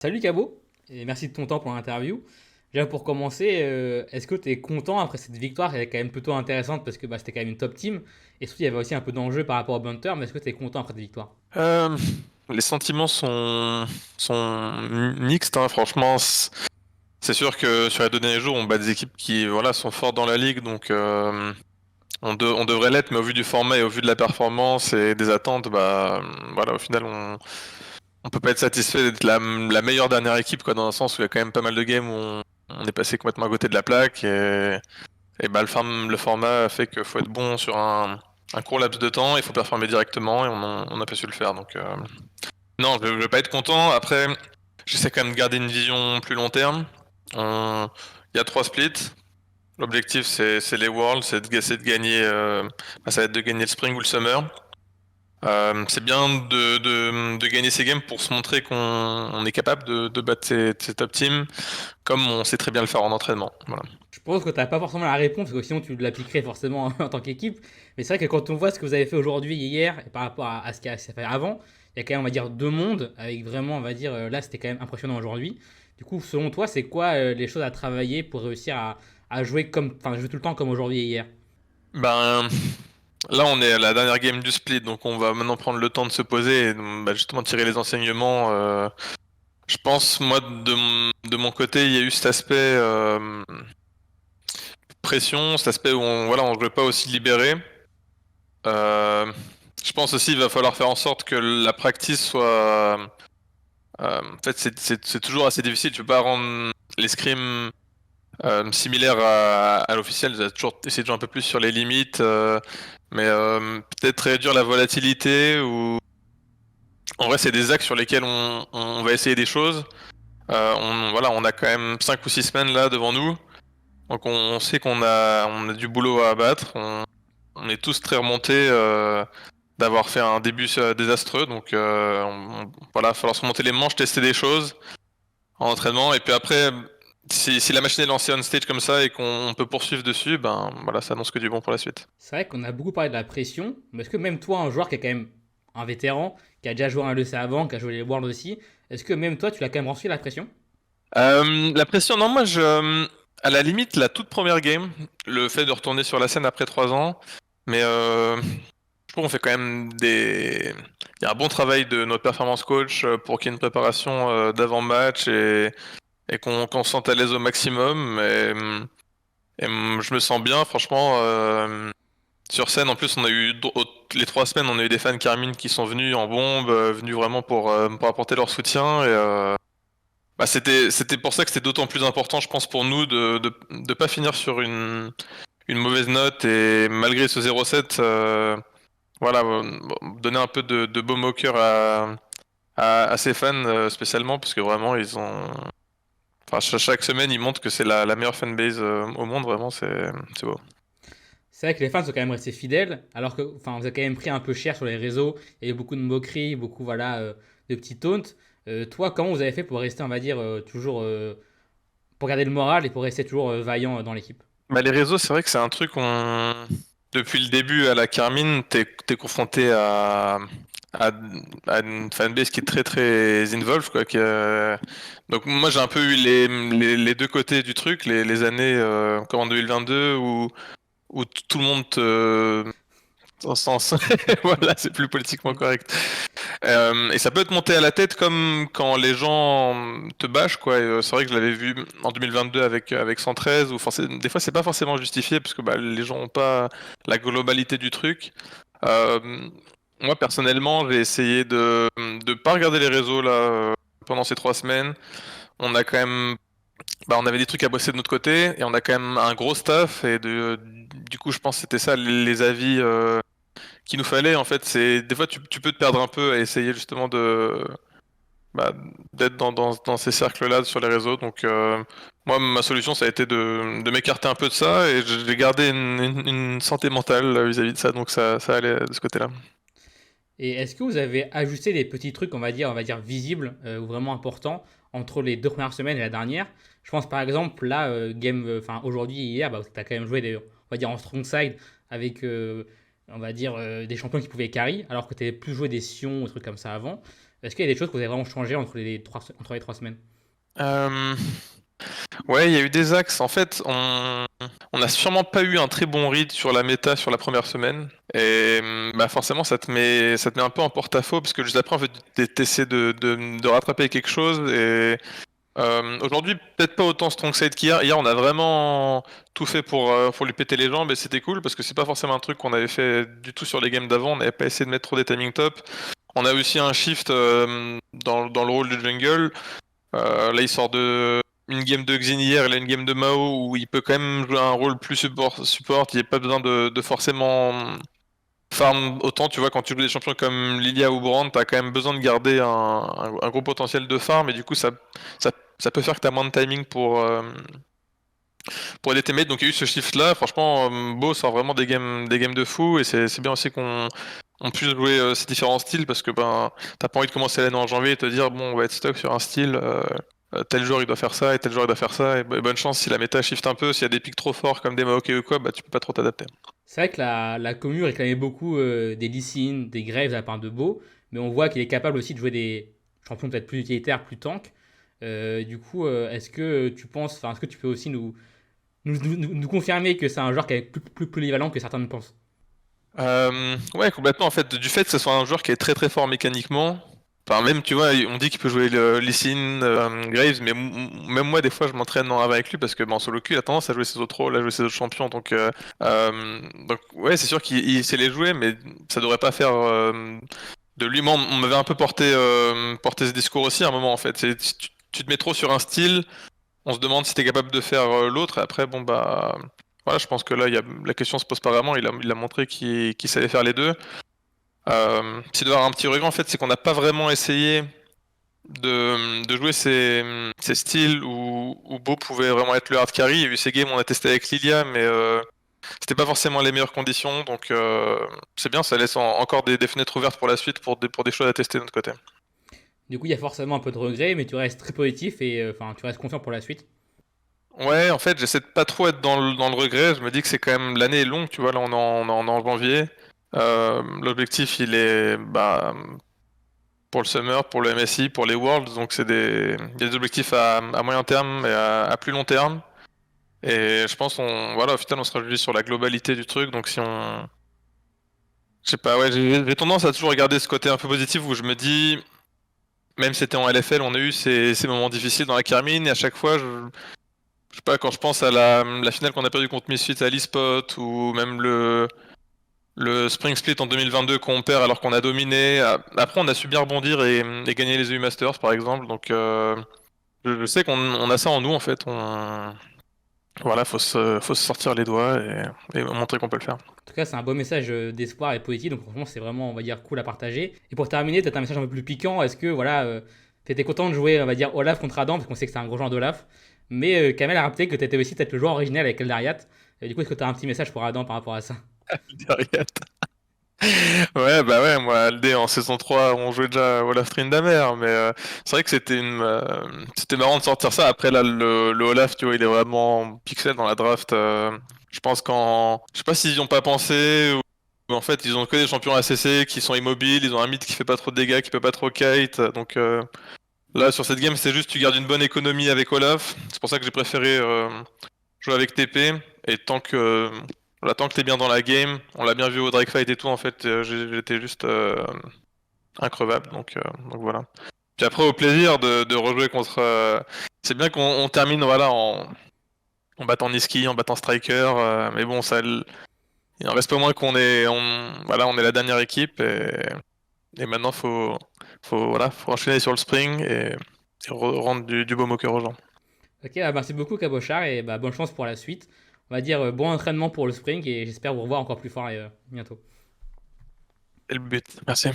Salut Cabo, et merci de ton temps pour l'interview. Déjà pour commencer, est-ce que tu es content après cette victoire? Elle est quand même plutôt intéressante parce que c'était quand même une top team. Et surtout, il y avait aussi un peu d'enjeu par rapport au Bunter, mais est-ce que tu es content après cette victoire? Euh, les sentiments sont mixtes, hein, franchement. C'est sûr que sur les deux derniers jours, on bat des équipes qui voilà, sont fortes dans la ligue, donc on devrait l'être, mais au vu du format et au vu de la performance et des attentes, voilà, au final, on peut pas être satisfait d'être la meilleure dernière équipe, quoi, dans un sens où il y a quand même pas mal de games où on est passé complètement à côté de la plaque et le format fait qu'il faut être bon sur un court laps de temps, il faut performer directement et on n'a pas su le faire, donc. Non, je vais pas être content. Après, j'essaie quand même de garder une vision plus long terme. Il y a trois splits. L'objectif, c'est les Worlds, c'est de gagner, ça va être de gagner le Spring ou le Summer. C'est bien de gagner ces games pour se montrer qu'on est capable de battre ces top teams, comme on sait très bien le faire en entraînement. Voilà. Je pense que tu n'as pas forcément la réponse, parce que sinon tu l'appliquerais forcément en tant qu'équipe. Mais c'est vrai que quand on voit ce que vous avez fait aujourd'hui et hier, et par rapport à ce qui s'est fait avant, il y a quand même, on va dire, deux mondes, avec vraiment, on va dire, là c'était quand même impressionnant aujourd'hui. Du coup, selon toi, c'est quoi les choses à travailler pour réussir à jouer comme, enfin, jouer tout le temps comme aujourd'hui et hier? Ben, là, on est à la dernière game du split, donc on va maintenant prendre le temps de se poser et justement tirer les enseignements. Je pense, moi, de mon côté, il y a eu cet aspect pression, cet aspect où voilà, on jouait pas aussi libéré. Euh, je pense aussi il va falloir faire en sorte que la practice soit. En fait, c'est toujours assez difficile. Tu peux pas rendre les scrims similaires à l'officiel. Tu vas toujours essayer de jouer un peu plus sur les limites, mais peut-être réduire la volatilité ou. En vrai, c'est des axes sur lesquels on va essayer des choses. Voilà, on a quand même 5 ou 6 semaines là devant nous. Donc on sait on a du boulot à abattre. On est tous très remontés d'avoir fait un début désastreux. Donc voilà, il va falloir se remonter les manches, tester des choses en entraînement. Et puis après, si la machine est lancée on stage comme ça et qu'on peut poursuivre dessus, ben voilà, ça annonce que du bon pour la suite. C'est vrai qu'on a beaucoup parlé de la pression, mais est-ce que même toi, un joueur qui est quand même un vétéran, qui a déjà joué un LEC avant, qui a joué les Worlds aussi, est-ce que même toi, tu l'as quand même reçu la pression? La pression, non, à la limite, la toute première game, le fait de retourner sur la scène après 3 ans, mais je trouve qu'on fait quand même Il y a un bon travail de notre performance coach pour qu'il y ait une préparation d'avant-match et qu'on se sente à l'aise au maximum. Je me sens bien, franchement. Sur scène, en plus, les 3 semaines, on a eu des fans Carmine qui sont venus en bombe, venus vraiment pour apporter leur soutien. C'était pour ça que c'était d'autant plus important, je pense, pour nous de pas finir sur une mauvaise note et malgré ce 0-7, voilà, donner un peu de baume au cœur à ces fans spécialement parce que vraiment enfin, chaque semaine ils montrent que c'est la meilleure fanbase au monde, vraiment c'est beau. C'est vrai que les fans sont quand même restés fidèles, alors que, enfin, vous avez quand même pris un peu cher sur les réseaux, il y a eu beaucoup de moqueries, beaucoup, voilà, de petits taunts. Toi, comment vous avez fait pour rester, on va dire, toujours, pour garder le moral et pour rester toujours vaillant dans l'équipe? Les réseaux, c'est vrai que c'est un truc depuis le début à la Carmine, t'es confronté à, à une fanbase qui est très très involved quoi. Donc moi j'ai un peu eu les deux côtés du truc, les années comme en 2022 où tout le monde en sens, voilà, c'est plus politiquement correct. Et ça peut te monter à la tête comme quand les gens te bâchent, quoi. C'est vrai que je l'avais vu en 2022 avec 113, des fois c'est pas forcément justifié parce que les gens ont pas la globalité du truc. Euh, Moi personnellement, j'ai essayé de pas regarder les réseaux là pendant ces 3 semaines. On a quand même, on avait des trucs à bosser de notre côté et on a quand même un gros staff du coup je pense que c'était ça les avis qu'il nous fallait. En fait, c'est des fois tu peux te perdre un peu à essayer justement bah, d'être dans ces cercles-là sur les réseaux. Donc, moi, ma solution, ça a été de m'écarter un peu de ça et j'ai gardé une santé mentale vis-à-vis de ça. Donc, ça allait de ce côté-là. Et est-ce que vous avez ajusté des petits trucs, on va dire visibles ou vraiment importants entre les deux premières semaines et la dernière? Je pense par exemple là, enfin aujourd'hui et hier, tu as quand même joué on va dire en strong side avec, on va dire des champions qui pouvaient carry, alors que tu avais plus joué des Sion ou des trucs comme ça avant. Est-ce qu'il y a des choses que vous avez vraiment changé entre les 3 semaines? Euh, Ouais, il y a eu des axes. En fait, on n'a sûrement pas eu un très bon read sur la méta sur la première semaine. Et bah forcément, ça te met un peu en porte-à-faux parce que juste après, en fait, t'essaies de rattraper quelque chose. Et aujourd'hui, peut-être pas autant strong side qu'hier. Hier, on a vraiment tout fait pour lui péter les jambes et c'était cool parce que c'est pas forcément un truc qu'on avait fait du tout sur les games d'avant. On n'avait pas essayé de mettre trop des timing top. On a aussi un shift dans le rôle de jungle. Là, il sort de une game de Xin hier, il a une game de Mao où il peut quand même jouer un rôle plus support. Il n'y a pas besoin de forcément farm autant. Tu vois, quand tu joues des champions comme Lilia ou Brand, t'as quand même besoin de garder un gros potentiel de farm et du coup, ça peut faire que t'as moins de timing pour aider tes mates. Donc, il y a eu ce shift là. Franchement, Beau sort vraiment des games de fou et c'est bien aussi qu'on puisse jouer ces différents styles parce que ben, t'as pas envie de commencer l'année en janvier et te dire, bon, on va être stock sur un style. Tel joueur il doit faire ça et tel joueur il doit faire ça et bonne chance si la méta shift un peu, s'il y a des pics trop forts comme des Maokai ou quoi, bah tu peux pas trop t'adapter. C'est vrai que la commu réclamait beaucoup des Lee Sin, des Graves à la part de Beau, mais on voit qu'il est capable aussi de jouer des champions peut-être plus utilitaires, plus tank. Du coup, est-ce que tu penses, enfin, est-ce que tu peux aussi nous confirmer que c'est un joueur qui est plus polyvalent que certains ne pensent? Ouais, complètement en fait, du fait que ce soit un joueur qui est très très fort mécaniquement, enfin même tu vois, on dit qu'il peut jouer le Lee Sin, Graves, mais même moi des fois je m'entraîne en rave avec lui parce que ben, en solo queue il a tendance à jouer ses autres rôles, à jouer ses autres champions, donc ouais c'est sûr qu'il sait les jouer, mais ça devrait pas faire de lui. Moi, on m'avait un peu porté ce discours aussi à un moment en fait. Tu te mets trop sur un style, on se demande si t'es capable de faire l'autre, et après, bon bah. Voilà, je pense que là, la question se pose pas vraiment. Il a montré qu'il savait faire les deux. S'il doit avoir un petit regret, en fait, c'est qu'on n'a pas vraiment essayé de jouer ces styles où Beau pouvait vraiment être le hard carry. Il y a eu ces games, on a testé avec Lilia, mais c'était pas forcément les meilleures conditions. Donc, c'est bien, ça laisse encore des fenêtres ouvertes pour la suite, pour des choses à tester de notre côté. Du coup, il y a forcément un peu de regret, mais tu restes très positif et enfin, tu restes confiant pour la suite. Ouais, en fait, j'essaie de pas trop être dans le regret. Je me dis que c'est quand même l'année est longue, tu vois. Là, on est en janvier. L'objectif, il est bah, pour le Summer, pour le MSI, pour les Worlds. Donc, il y a des objectifs à moyen terme et à plus long terme. Et je pense, voilà, au final, on sera jugé sur la globalité du truc. Donc, si on, je sais pas, ouais, j'ai tendance à toujours regarder ce côté un peu positif où je me dis, même si c'était en LFL, on a eu ces moments difficiles dans la Carmine et à chaque fois, je sais pas, quand je pense à la finale qu'on a perdue contre Misfits à l'eSpot, ou même le Spring Split en 2022 qu'on perd alors qu'on a dominé. Après, on a su bien rebondir et gagner les EU Masters, par exemple. Donc, je sais qu'on a ça en nous, en fait. Voilà, faut se sortir les doigts et montrer qu'on peut le faire. En tout cas, c'est un beau message d'espoir et positif, donc franchement, c'est vraiment, on va dire, cool à partager. Et pour terminer, peut-être un message un peu plus piquant. Est-ce que, voilà, t'étais content de jouer, on va dire, Olaf contre Adam, parce qu'on sait que c'est un gros joueur d'Olaf. Mais Kamel a rappelé que t'étais aussi peut-être le joueur original avec Eldariat. Et du coup, est-ce que t'as un petit message pour Adam par rapport à ça? Derrière. Ouais, bah ouais, moi, Aldé en saison 3 on jouait déjà Olaf Tryndamere, mais c'est vrai que c'était marrant de sortir ça. Après, là, le Olaf, tu vois, il est vraiment pixel dans la draft. Je pense je sais pas s'ils y ont pas pensé, ou en fait, ils ont que des champions ACC qui sont immobiles, ils ont un mid qui fait pas trop de dégâts, qui peut pas trop kite. Donc là, sur cette game, c'est juste tu gardes une bonne économie avec Olaf. C'est pour ça que j'ai préféré jouer avec TP. Et tant que t'es bien dans la game, on l'a bien vu au Drake Fight et tout, en fait, j'étais juste increvable, donc voilà. Puis après, au plaisir de rejouer contre. C'est bien qu'on termine voilà, en battant Niski, en battant Striker, mais bon, il en reste pas moins voilà, on est la dernière équipe et maintenant, voilà, faut enchaîner sur le Spring et rendre du baume au cœur aux gens. Ok, bah, merci beaucoup, Cabochard, et bah, bonne chance pour la suite. On va dire bon entraînement pour le Spring, et j'espère vous revoir encore plus fort bientôt. C'est le but. Merci.